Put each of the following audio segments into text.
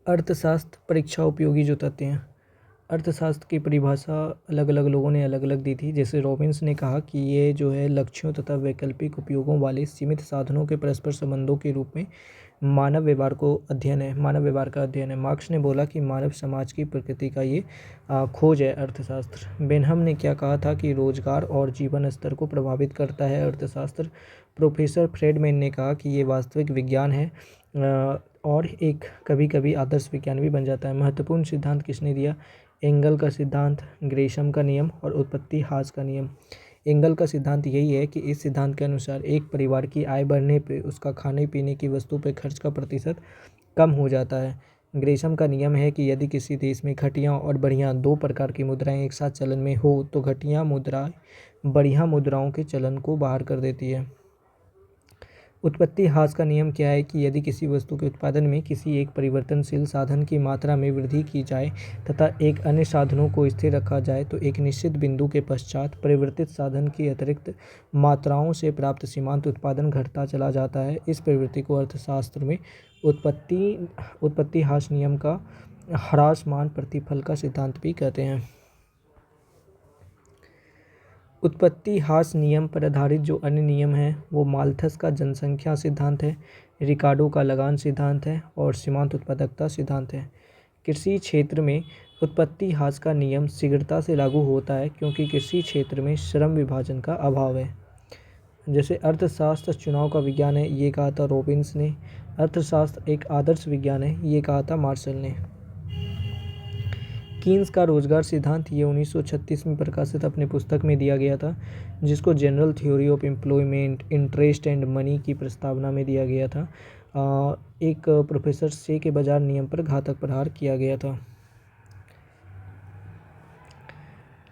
अर्थशास्त्र परीक्षा उपयोगी जो तथ्य हैं। अर्थशास्त्र की परिभाषा अलग अलग लोगों ने अलग अलग दी थी। जैसे रॉबिन्स ने कहा कि ये जो है लक्ष्यों तथा वैकल्पिक उपयोगों वाले सीमित साधनों के परस्पर संबंधों के रूप में मानव व्यवहार का अध्ययन है। मार्क्स ने बोला कि मानव समाज की प्रकृति का ये खोज है अर्थशास्त्र। बेनहम ने क्या कहा था कि रोजगार और जीवन स्तर को प्रभावित करता है अर्थशास्त्र। प्रोफेसर फ्रेडमैन ने कहा कि ये वास्तविक विज्ञान है और एक कभी कभी आदर्श विज्ञान भी बन जाता है। महत्वपूर्ण सिद्धांत किसने दिया? एंगल का सिद्धांत, ग्रेशम का नियम और उत्पत्ति हास का नियम। एंगल का सिद्धांत यही है कि इस सिद्धांत के अनुसार एक परिवार की आय बढ़ने पे उसका खाने पीने की वस्तु पे खर्च का प्रतिशत कम हो जाता है। ग्रेशम का नियम है कि यदि किसी देश में घटिया और बढ़िया दो प्रकार की मुद्राएं एक साथ चलन में हो तो घटिया मुद्रा बढ़िया मुद्राओं के चलन को बाहर कर देती है। उत्पत्ति हास का नियम क्या है कि यदि किसी वस्तु के उत्पादन में किसी एक परिवर्तनशील साधन की मात्रा में वृद्धि की जाए तथा एक अन्य साधनों को स्थिर रखा जाए तो एक निश्चित बिंदु के पश्चात परिवर्तित साधन की अतिरिक्त मात्राओं से प्राप्त सीमांत उत्पादन घटता चला जाता है। इस प्रवृत्ति को अर्थशास्त्र में उत्पत्ति हास नियम का ह्रासमान प्रतिफल का सिद्धांत भी कहते हैं। उत्पत्ति हास नियम पर आधारित जो अन्य नियम है वो माल्थस का जनसंख्या सिद्धांत है, रिकार्डो का लगान सिद्धांत है और सीमांत उत्पादकता सिद्धांत है। कृषि क्षेत्र में उत्पत्ति हास का नियम शीघ्रता से लागू होता है क्योंकि कृषि क्षेत्र में श्रम विभाजन का अभाव है। जैसे अर्थशास्त्र चुनाव का विज्ञान है, ये कहा था रॉबिन्स ने। अर्थशास्त्र एक आदर्श विज्ञान है, ये कहा था मार्शल ने। कीन्स का रोजगार सिद्धांत ये 1936 में प्रकाशित अपने पुस्तक में दिया गया था, जिसको general theory of employment, interest and money की प्रस्तावना में दिया गया था। एक प्रोफेसर से के बाजार नियम पर घातक प्रहार किया गया था।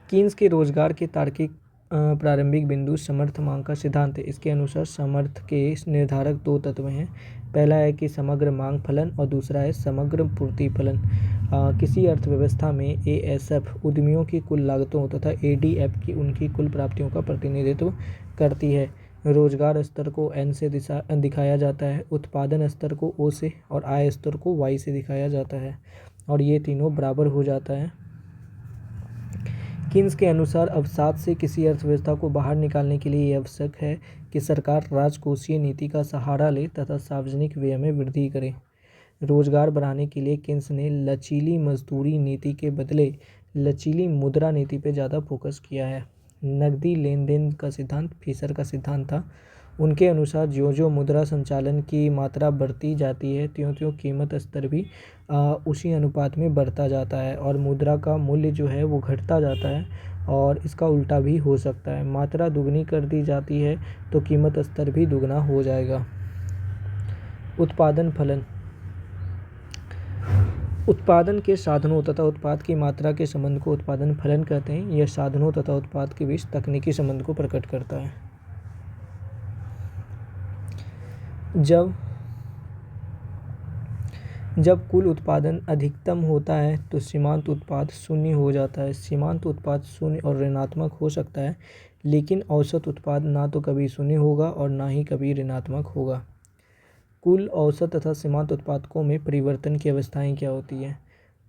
कीन्स के रोजगार के तार्किक प्रारंभिक बिंदु समर्थ मांग का सिद्धांत है। इसके अनुसार समर्थ के निर्धारक दो तत्व हैं। पहला है कि समग्र मांग फलन और दूसरा है समग्र पूर्ति फलन। किसी अर्थव्यवस्था में एएसएफ उद्यमियों की कुल लागतों तथा एडीएफ की उनकी कुल प्राप्तियों का प्रतिनिधित्व करती है। रोजगार स्तर को एन से दिखाया जाता है, उत्पादन स्तर को ओ से और आय स्तर को वाई से दिखाया जाता है और ये तीनों बराबर हो जाता है। कीन्स के अनुसार अवसाद से किसी अर्थव्यवस्था को बाहर निकालने के लिए यह आवश्यक है कि सरकार राजकोषीय नीति का सहारा ले तथा सार्वजनिक व्यय में वृद्धि करे। रोजगार बढ़ाने के लिए कीन्स ने लचीली मजदूरी नीति के बदले लचीली मुद्रा नीति पर ज़्यादा फोकस किया है। नकदी लेन देन का सिद्धांत फिशर का सिद्धांत था। उनके अनुसार ज्यों ज्यों मुद्रा संचालन की मात्रा बढ़ती जाती है त्यों त्यों कीमत स्तर भी उसी अनुपात में बढ़ता जाता है और मुद्रा का मूल्य जो है वो घटता जाता है और इसका उल्टा भी हो सकता है। मात्रा दुगनी कर दी जाती है तो कीमत स्तर भी दुगना हो जाएगा। उत्पादन फलन उत्पादन के साधनों तथा उत्पाद की मात्रा के संबंध को उत्पादन फलन कहते हैं। यह साधनों तथा उत्पाद के बीच तकनीकी संबंध को प्रकट करता है। जब कुल उत्पादन अधिकतम होता है तो सीमांत उत्पाद शून्य हो जाता है। सीमांत उत्पाद शून्य और ऋणात्मक हो सकता है, लेकिन औसत उत्पाद ना तो कभी शून्य होगा और ना ही कभी ऋणात्मक होगा। कुल औसत तथा सीमांत उत्पादकों में परिवर्तन की अवस्थाएं क्या होती हैं?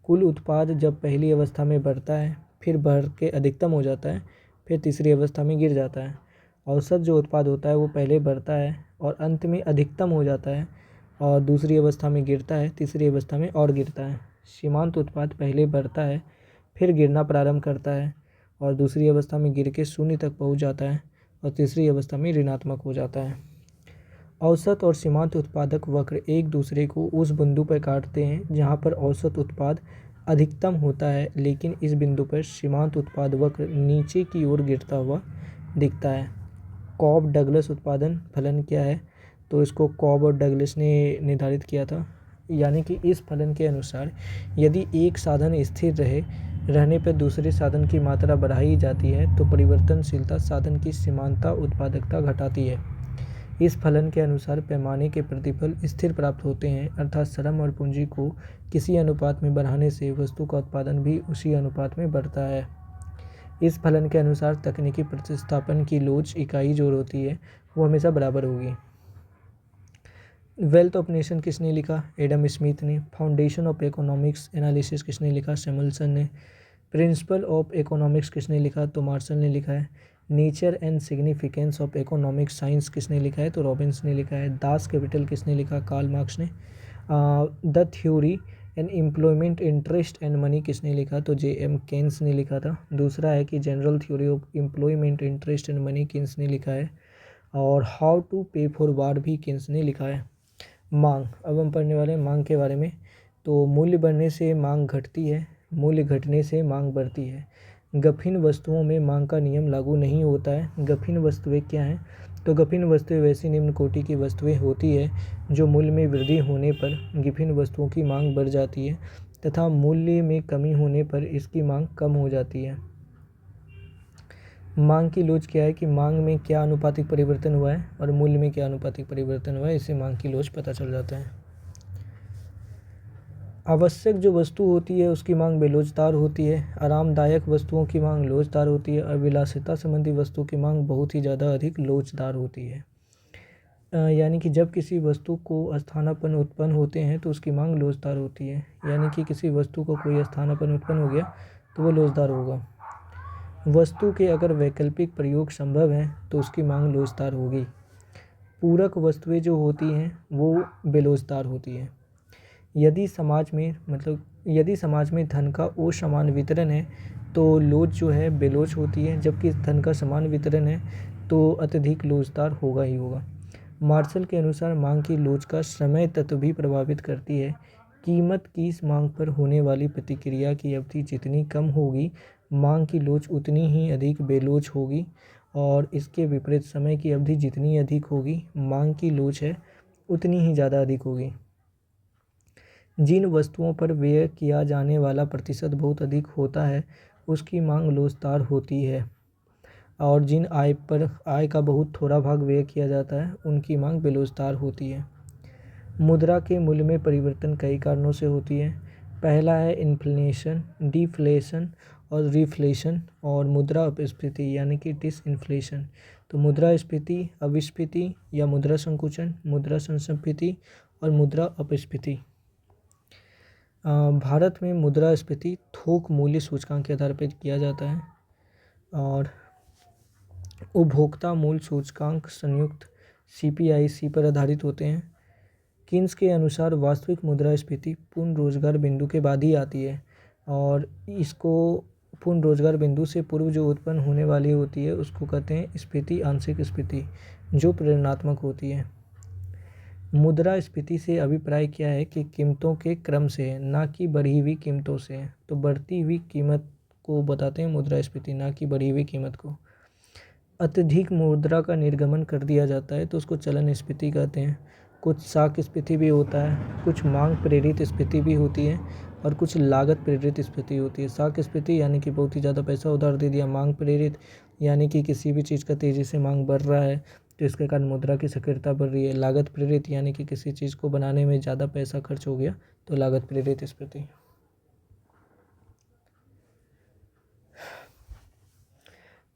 कुल उत्पाद जब पहली अवस्था में बढ़ता है, फिर बढ़ के अधिकतम हो जाता है, फिर तीसरी अवस्था में गिर जाता है। औसत जो उत्पाद होता है वो पहले बढ़ता है और अंत में अधिकतम हो जाता है और दूसरी अवस्था में गिरता है, तीसरी अवस्था में और गिरता है। सीमांत उत्पाद पहले बढ़ता है, फिर गिरना प्रारंभ करता है और दूसरी अवस्था में गिर के शून्य तक पहुंच जाता है और तीसरी अवस्था में ऋणात्मक हो जाता है। औसत और सीमांत उत्पादक वक्र एक दूसरे को उस बिंदु पर काटते हैं जहां पर औसत उत्पाद अधिकतम होता है, लेकिन इस बिंदु पर सीमांत उत्पाद वक्र नीचे की ओर गिरता हुआ दिखता है। कॉब डगलस उत्पादन फलन क्या है? तो इसको कॉब और डगलस ने निर्धारित किया था। यानी कि इस फलन के अनुसार यदि एक साधन स्थिर रहने पर दूसरे साधन की मात्रा बढ़ाई जाती है तो परिवर्तनशीलता साधन की सीमांता उत्पादकता घटाती है। इस फलन के अनुसार पैमाने के प्रतिफल स्थिर प्राप्त होते हैं, अर्थात श्रम और पूंजी को किसी अनुपात में बढ़ाने से वस्तु का उत्पादन भी उसी अनुपात में बढ़ता है। इस फलन के अनुसार तकनीकी प्रतिस्थापन की लोच इकाई जो होती है वो हमेशा बराबर होगी। वेल्थ ऑफ नेशन किसने लिखा? एडम स्मिथ ने। फाउंडेशन ऑफ इकोनॉमिक्स एनालिसिस किसने लिखा? सैमुअल्सन ने। प्रिंसिपल ऑफ इकोनॉमिक्स किसने लिखा? तो मार्शल ने लिखा है। Nature and significance of economic science किसने लिखा है? तो रॉबिन्स ने लिखा है। दास कैपिटल किसने लिखा? कार्ल मार्क्स ने। The theory and employment interest and money किसने लिखा? तो जे.एम. केन्स ने लिखा था। दूसरा है कि general theory of employment interest and money Keynes ने लिखा है। और how to pay for war भी केन्स ने लिखा है। मांग, अब हम पढ़ने वाले हैं मांग के बारे में। तो मूल्य बढ़ने से मांग घटती है, मूल्य घटने से मांग बढ़ती है। गफिन वस्तुओं में मांग का नियम लागू नहीं होता है। गफिन वस्तुएं क्या हैं? तो गफिन वस्तुएं वैसी निम्न कोटि की वस्तुएं होती है जो मूल्य में वृद्धि होने पर गिफिन वस्तुओं की मांग बढ़ जाती है तथा मूल्य में कमी होने पर इसकी मांग कम हो जाती है। मांग की लोच क्या है कि मांग में क्या आनुपातिक परिवर्तन हुआ है और मूल्य में क्या आनुपातिक परिवर्तन हुआ है, इससे मांग की लोच पता चल जाता है। आवश्यक जो वस्तु होती है उसकी मांग बेलोचदार होती है। आरामदायक वस्तुओं की मांग लोचदार होती है और विलासिता संबंधी वस्तु की मांग बहुत ही ज़्यादा अधिक लोचदार होती है। यानी कि जब किसी वस्तु को स्थानापन्न उत्पन्न होते हैं तो उसकी मांग लोचदार होती है। यानी कि किसी वस्तु को कोई स्थानापन्न उत्पन्न हो गया तो वो लोचदार होगा। वस्तु के अगर वैकल्पिक प्रयोग संभव है तो उसकी मांग लोचदार होगी। पूरक वस्तुएं जो होती हैं वो बेलोचदार होती हैं। यदि समाज में धन का असमान वितरण है तो लोच जो है बेलोच होती है, जबकि धन का समान वितरण है तो अत्यधिक लोचदार होगा ही होगा। मार्शल के अनुसार मांग की लोच का समय तत्व भी प्रभावित करती है। कीमत की मांग पर होने वाली प्रतिक्रिया की अवधि जितनी कम होगी मांग की लोच उतनी ही अधिक बेलोच होगी, और इसके विपरीत समय की अवधि जितनी अधिक होगी मांग की लोच है उतनी ही ज़्यादा अधिक होगी। जिन वस्तुओं पर व्यय किया जाने वाला प्रतिशत बहुत अधिक होता है उसकी मांग लोचदार होती है, और जिन आय का बहुत थोड़ा भाग व्यय किया जाता है उनकी मांग बेलोचदार होती है। मुद्रा के मूल्य में परिवर्तन कई कारणों से होती है। पहला है इन्फ्लेशन, डिफ्लेशन और रिफ्लेशन, और मुद्रा अपस्फीति यानी कि डिसइन्फ्लेशन। तो मुद्रास्फीति, अविस्फीति या मुद्रा संकुचन, मुद्रा संस्फीति और मुद्रा अपस्फीति। भारत में मुद्रास्फीति थोक मूल्य सूचकांक के आधार पर किया जाता है और उपभोक्ता मूल्य सूचकांक संयुक्त CPIC पर आधारित होते हैं। किन्स के अनुसार वास्तविक मुद्रास्फीति पूर्ण रोजगार बिंदु के बाद ही आती है, और इसको पूर्ण रोजगार बिंदु से पूर्व जो उत्पन्न होने वाली होती है उसको कहते हैं स्फीति, आंशिक स्फीति, जो प्रेरणात्मक होती है। मुद्रास्फीति से अभिप्राय क्या है कि कीमतों के क्रम से है, ना कि बढ़ी हुई कीमतों से है। तो बढ़ती हुई कीमत को बताते हैं मुद्रास्फीति, ना कि बढ़ी हुई कीमत को। अत्यधिक मुद्रा का निर्गमन कर दिया जाता है तो उसको चलन स्फीति कहते हैं। कुछ शाक स्फीति भी होता है, कुछ मांग प्रेरित स्फीति भी होती है और कुछ लागत प्रेरित स्फीति होती है। शाक स्फीति यानी कि बहुत ही ज़्यादा पैसा उधार दे दिया। मांग प्रेरित यानी कि किसी भी चीज़ का तेज़ी से मांग बढ़ रहा है तो इसके कारण मुद्रा की सक्रियता बढ़ रही है। लागत प्रेरित यानी कि किसी चीज़ को बनाने में ज़्यादा पैसा खर्च हो गया तो लागत प्रेरित स्फीति।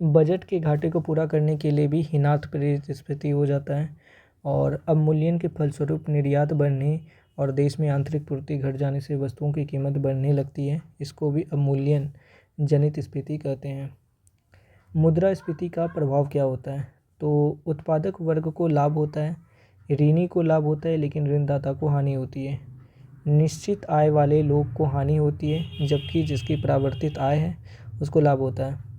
बजट के घाटे को पूरा करने के लिए भी हीनार्थ प्रेरित स्फीति हो जाता है, और अवमूल्यन के फलस्वरूप निर्यात बढ़ने और देश में आंतरिक पूर्ति घट जाने से वस्तुओं की कीमत बढ़ने लगती है। इसको भी अवमूल्यन जनित स्फीति कहते हैं। मुद्रास्फीति का प्रभाव क्या होता है? तो उत्पादक वर्ग को लाभ होता है, ऋणी को लाभ होता है लेकिन ऋणदाता को हानि होती है। निश्चित आय वाले लोग को हानि होती है जबकि जिसकी परावर्तित आय है उसको लाभ होता है।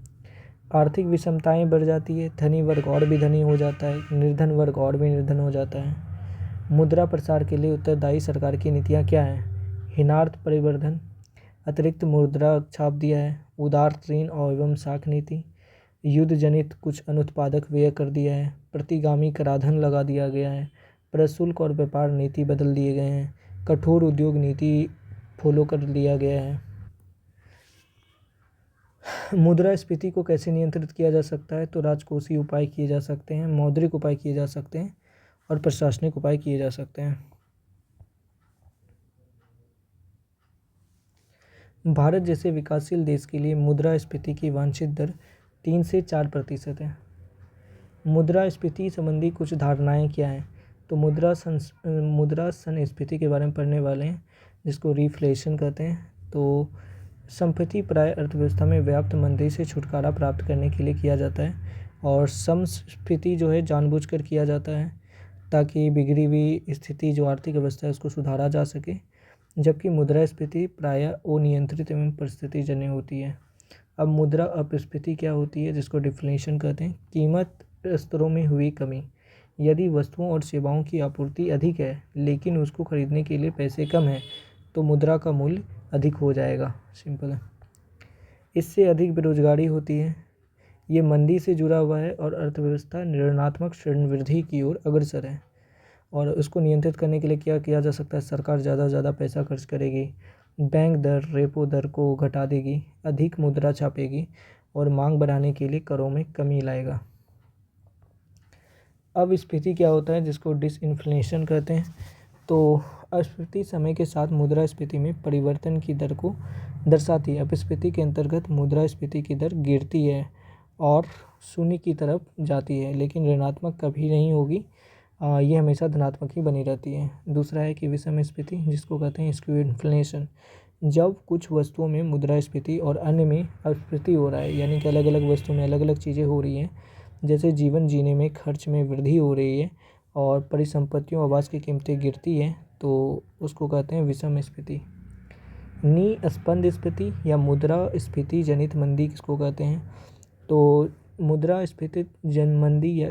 आर्थिक विषमताएं बढ़ जाती है, धनी वर्ग और भी धनी हो जाता है, निर्धन वर्ग और भी निर्धन हो जाता है। मुद्रा प्रसार के लिए उत्तरदायी सरकार की नीतियाँ क्या हैं? हीनार्थ परिवर्धन, अतिरिक्त मुद्रा छाप दिया है, उदार ऋण और एवं साख नीति, युद्ध जनित कुछ अनुत्पादक व्यय कर दिया है, प्रतिगामी कराधान लगा दिया गया है, प्रशुल्क और व्यापार नीति बदल दिए गए हैं, कठोर उद्योग नीति फॉलो कर लिया गया है। मुद्रास्फीति को कैसे नियंत्रित किया जा सकता है? तो राजकोषीय उपाय किए जा सकते हैं, मौद्रिक उपाय किए जा सकते हैं और प्रशासनिक उपाय किए जा सकते हैं। भारत जैसे विकासशील देश के लिए मुद्रास्फीति की वांछित दर 3 से 4% है। मुद्रास्फीति संबंधी कुछ धारणाएं क्या हैं? तो मुद्रा संस्फीति के बारे में पढ़ने वाले हैं, जिसको रिफ्लेशन कहते हैं। तो संस्फीति प्राय अर्थव्यवस्था में व्याप्त मंदी से छुटकारा प्राप्त करने के लिए किया जाता है, और समस्फीति जो है जानबूझकर किया जाता है ताकि बिगड़ी हुई स्थिति जो आर्थिक अवस्था है उसको सुधारा जा सके, जबकि मुद्रास्फीति प्रायः अनियंत्रित एवं परिस्थितिजन्य होती है। अब मुद्रा अपस्फीति क्या होती है, जिसको डिफ्लेशन कहते हैं। कीमत स्तरों में हुई कमी। यदि वस्तुओं और सेवाओं की आपूर्ति अधिक है लेकिन उसको खरीदने के लिए पैसे कम हैं, तो मुद्रा का मूल्य अधिक हो जाएगा। सिंपल है। इससे अधिक बेरोजगारी होती है। ये मंदी से जुड़ा हुआ है और अर्थव्यवस्था ऋणात्मक वृद्धि की ओर अग्रसर है। और उसको नियंत्रित करने के लिए क्या किया जा सकता है? सरकार ज़्यादा से ज़्यादा पैसा खर्च करेगी, बैंक दर रेपो दर को घटा देगी, अधिक मुद्रा छापेगी और मांग बढ़ाने के लिए करों में कमी लाएगा। अब स्फीति क्या होता है, जिसको डिसइंफ्लेशन कहते हैं। तो अस्फीति समय के साथ मुद्रास्फीति में परिवर्तन की दर को दर्शाती है। अपस्फीति के अंतर्गत मुद्रास्फीति की दर गिरती है और शून्य की तरफ जाती है, लेकिन ऋणात्मक कभी नहीं होगी। ये हमेशा धनात्मक ही बनी रहती है। दूसरा है कि विषम स्फीति, जिसको कहते हैं स्क्यू इन्फ्लेशन। जब कुछ वस्तुओं में मुद्रास्फीति और अन्य में अपस्फीति हो रहा है, यानी कि अलग अलग वस्तुओं में अलग अलग चीज़ें हो रही हैं, जैसे जीवन जीने में खर्च में वृद्धि हो रही है और परिसंपत्तियों आवास की कीमतें गिरती हैं, तो उसको कहते हैं विषम स्फीति। निस्पंद स्फीति या मुद्रास्फीति जनित मंदी किसको कहते हैं? तो मुद्रास्फीति जन मंदी या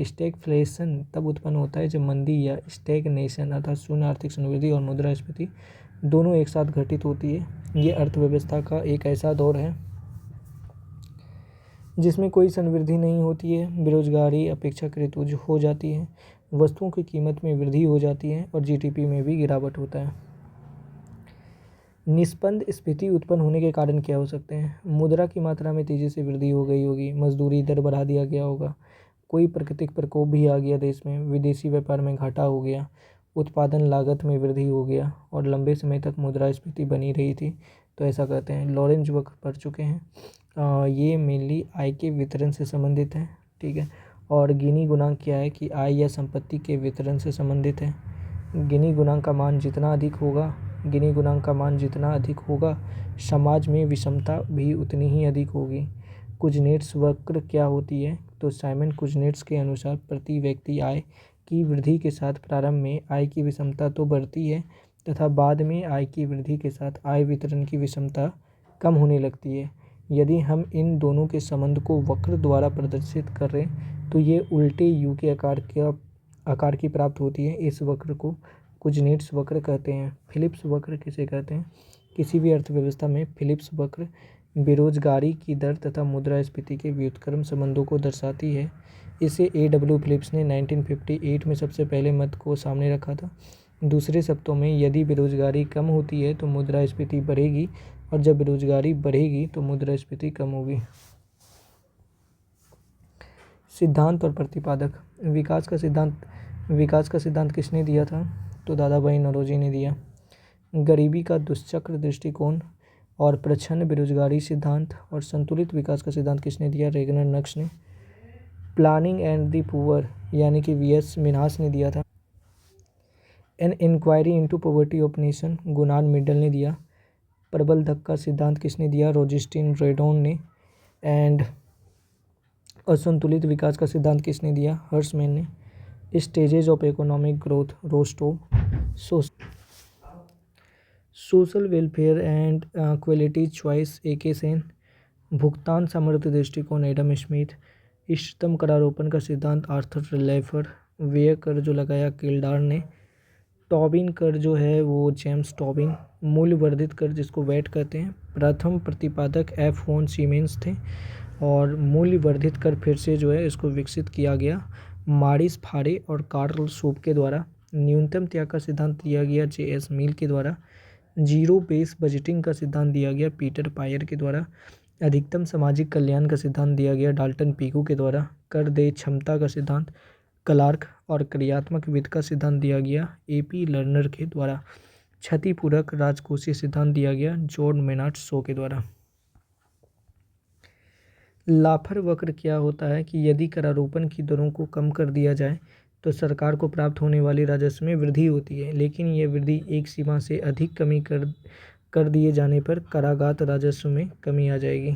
स्टैगफ्लेशन तब उत्पन्न होता है जब मंदी या स्टैग्नेशन अर्थात शून्य आर्थिक समृद्धि और मुद्रास्फीति दोनों एक साथ घटित होती है। ये अर्थव्यवस्था का एक ऐसा दौर है जिसमें कोई समृद्धि नहीं होती है, बेरोजगारी अपेक्षाकृत हो जाती है, वस्तुओं की कीमत में वृद्धि हो जाती है और जीडीपी में भी गिरावट होता है। निस्पंद स्फीति उत्पन्न होने के कारण क्या हो सकते हैं? मुद्रा की मात्रा में तेजी से वृद्धि हो गई होगी, मजदूरी दर बढ़ा दिया गया होगा, कोई प्राकृतिक प्रकोप भी आ गया देश में, विदेशी व्यापार में घाटा हो गया, उत्पादन लागत में वृद्धि हो गया और लंबे समय तक मुद्रास्फीति बनी रही थी, तो ऐसा कहते हैं। लॉरेंज वक्र पढ़ चुके हैं। ये मेनली आय के वितरण से संबंधित है, ठीक है। और गिनी गुणांक क्या है कि आय या संपत्ति के वितरण से संबंधित है। गिनी गुणांक का मान जितना अधिक होगा समाज में विषमता भी उतनी ही अधिक होगी। कुजनेट्स वक्र क्या होती है? तो साइमन कुजनेट्स के अनुसार प्रति व्यक्ति आय की वृद्धि के साथ प्रारंभ में आय की विषमता तो बढ़ती है तथा बाद में आय की वृद्धि के साथ आय वितरण की विषमता कम होने लगती है। यदि हम इन दोनों के संबंध को वक्र द्वारा प्रदर्शित करें तो ये उल्टे यू के आकार की प्राप्त होती है। इस वक्र को कुजनेट्स वक्र कहते हैं। फिलिप्स वक्र किसे कहते हैं? किसी भी अर्थव्यवस्था में फिलिप्स वक्र बेरोजगारी की दर तथा मुद्रास्फीति के व्युत्क्रम संबंधों को दर्शाती है। इसे A.W. फिलिप्स ने 1958 में सबसे पहले मत को सामने रखा था। दूसरे शब्दों में, यदि बेरोजगारी कम होती है तो मुद्रास्फीति बढ़ेगी और जब बेरोजगारी बढ़ेगी तो मुद्रास्फीति कम होगी। सिद्धांत और प्रतिपादक। विकास का सिद्धांत किसने दिया था? तो दादा भाई नौरोजी ने दिया। गरीबी का दुष्चक्र दृष्टिकोण और प्रच्छन्न बेरोजगारी सिद्धांत और संतुलित विकास का सिद्धांत किसने दिया? रेगनर नक्श ने। प्लानिंग एंड द पुअर यानी कि V.S. मिन्हास ने दिया था। An inquiry into poverty of nation Gunnar Myrdal ने दिया। प्रबल धक्का सिद्धांत किसने दिया? रोजिस्टीन रेडॉन ने। एंड असंतुलित विकास का सिद्धांत किसने दिया? हर्समैन ने। Stages of economic growth Rostow. Social welfare and quality choice A.K. Sen. भुगतान सामर्थ्य दृष्टिकोण एडम स्मिथ। इष्टतम करारोपण का सिद्धांत आर्थर लैफर। व्यय कर जो लगाया किल्डार ने। टॉबिन कर जो है वो जेम्स टॉबिन। मूल्य वर्धित कर जिसको वैट कहते हैं, प्रथम प्रतिपादक F. वॉन सीमेंस थे। और मूल्य वर्धित कर फिर से जो है इसको विकसित किया गया मारिस फारे और कार्ल शूप के द्वारा। न्यूनतम त्याग का सिद्धांत दिया गया J.S. मिल के द्वारा। जीरो बेस बजटिंग का सिद्धांत दिया गया पीटर पायर के द्वारा। अधिकतम सामाजिक कल्याण का सिद्धांत दिया गया डाल्टन पीकू के द्वारा। कर दे क्षमता का सिद्धांत क्लार्क और क्रियात्मक वित्त का सिद्धांत दिया गया A.P. लर्नर के द्वारा। क्षतिपूरक राजकोषीय सिद्धांत दिया गया जॉन मेनार्ड शो के द्वारा। लाफर वक्र क्या होता है कि यदि करारोपण की दरों को कम कर दिया जाए तो सरकार को प्राप्त होने वाली राजस्व में वृद्धि होती है, लेकिन ये वृद्धि एक सीमा से अधिक कमी कर दिए जाने पर करागत राजस्व में कमी आ जाएगी।